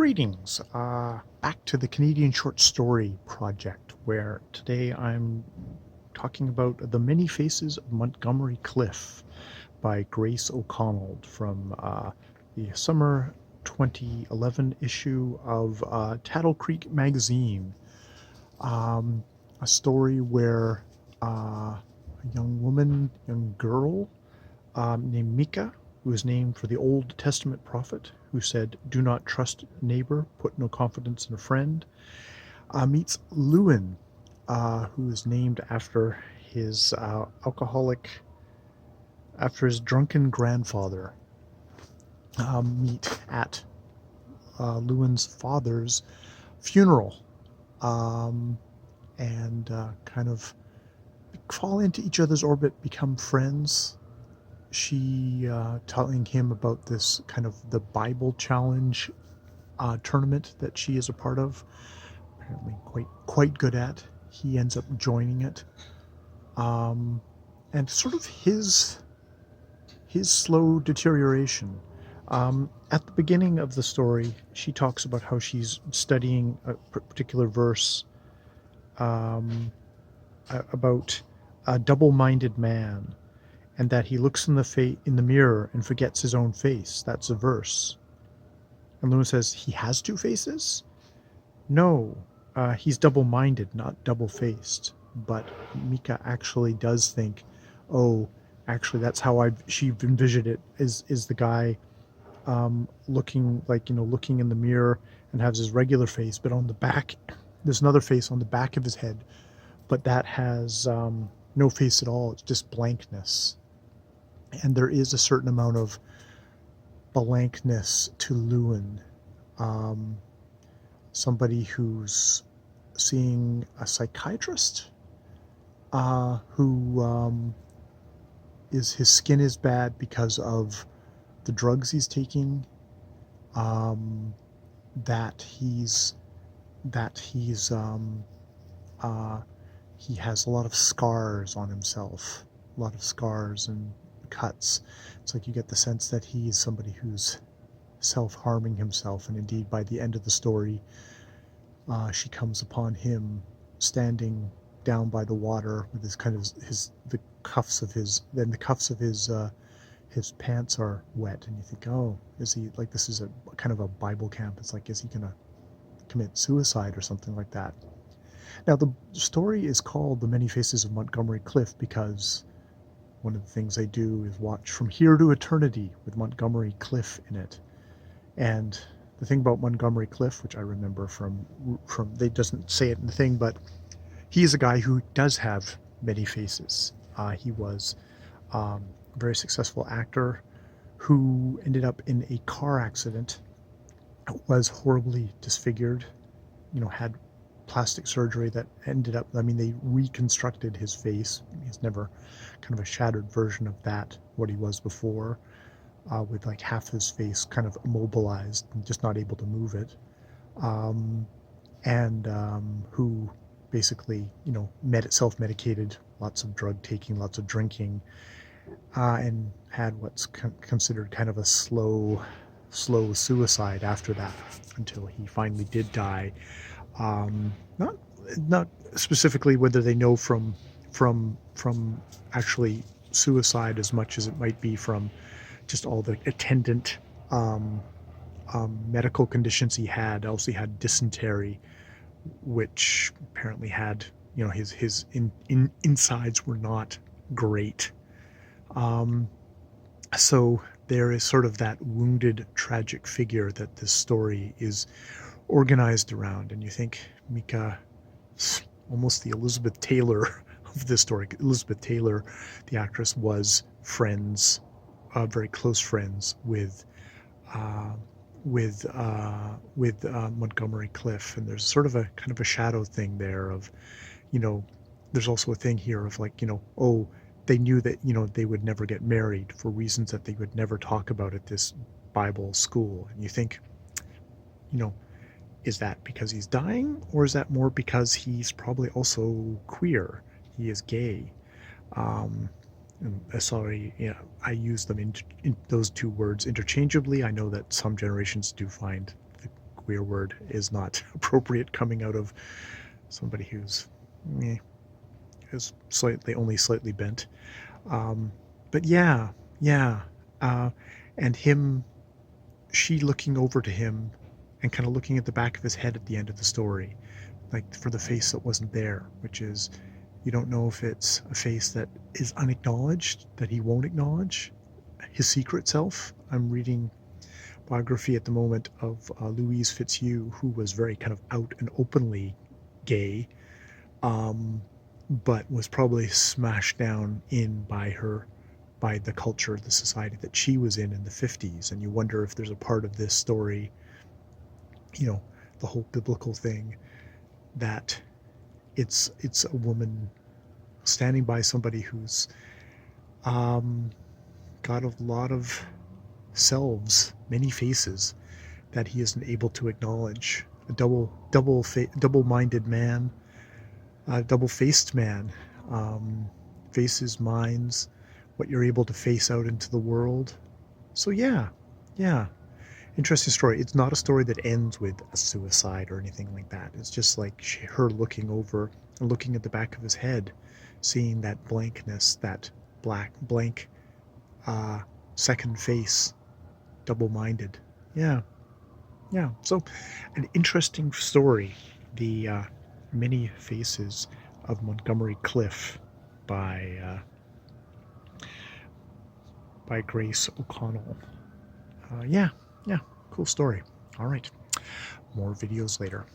Greetings, back to the Canadian Short Story Project, where today I'm talking about The Many Faces of Montgomery Cliff by Grace O'Connell from the summer 2011 issue of Tattle Creek magazine. A story where a young girl named Mika, who is named for the Old Testament prophet who said, "Do not trust neighbor, put no confidence in a friend," meets Lewin, who is named after his after his drunken grandfather. Meet at Lewin's father's funeral, and kind of fall into each other's orbit, become friends. She telling him about this kind of the Bible challenge tournament that she is a part of, apparently quite good at. He ends up joining it, and sort of his slow deterioration. At the beginning of the story, she talks about how she's studying a particular verse about a double-minded man, and that he looks in the mirror and forgets his own face. That's a verse. And Lewin says, he has two faces? No, he's double-minded, not double-faced. But Mika actually does think, oh, actually that's how she envisioned it, is the guy looking in the mirror and has his regular face, but on the back, there's another face on the back of his head, but that has no face at all. It's just blankness. And there is a certain amount of blankness to Lewin. Somebody who's seeing a psychiatrist who his skin is bad because of the drugs he's taking, that he has a lot of scars on himself, a lot of scars and cuts. It's like you get the sense that he is somebody who's self-harming himself, and indeed by the end of the story, she comes upon him standing down by the water with the cuffs of his pants are wet, and you think, oh, is he, like, this is a kind of a Bible camp. It's like, is he gonna commit suicide or something like that? Now, the story is called The Many Faces of Montgomery Cliff because one of the things I do is watch From Here to Eternity with Montgomery Cliff in it. And the thing about Montgomery Cliff, which I remember from they doesn't say it in the thing, but he is a guy who does have many faces. He was a very successful actor who ended up in a car accident, was horribly disfigured, had plastic surgery that ended up, they reconstructed his face. He's never kind of a shattered version of that, what he was before, with like half his face kind of immobilized and just not able to move it, and who basically, self-medicated, lots of drug taking, lots of drinking, and had what's considered kind of a slow suicide after that, until he finally did die. Not specifically whether they know from actually suicide as much as it might be from just all the attendant medical conditions he had. Also, he had dysentery, which apparently had, his insides were not great. So there is sort of that wounded, tragic figure that this story is organized around, and you think Mika, almost the Elizabeth Taylor of this story. Elizabeth Taylor, the actress, was friends, very close friends with Montgomery Cliff, and there's sort of a kind of a shadow thing there of, there's also a thing here of like, oh, they knew that, they would never get married for reasons that they would never talk about at this Bible school. And you think, is that because he's dying, or is that more because he's probably also queer? He is gay. Sorry, I use them in those two words interchangeably. I know that some generations do find the queer word is not appropriate coming out of somebody who's is only slightly bent. But yeah, and she looking over to him and kind of looking at the back of his head at the end of the story, like for the face that wasn't there, which is, you don't know if it's a face that is unacknowledged, that he won't acknowledge, his secret self. I'm reading biography at the moment of Louise Fitzhugh, who was very kind of out and openly gay, but was probably smashed down by the culture, the society that she was in the 50s. And you wonder if there's a part of this story, the whole biblical thing, that it's a woman standing by somebody who's got a lot of selves, many faces that he isn't able to acknowledge. A double-minded man, a double-faced man, faces, minds, what you're able to face out into the world. So yeah, interesting story. It's not a story that ends with a suicide or anything like that. It's just like her looking over and looking at the back of his head, seeing that blankness, that blank second face, double-minded. Yeah. So an interesting story, the Many Faces of Montgomery Cliff by Grace O'Connell. Yeah, cool story. All right, more videos later.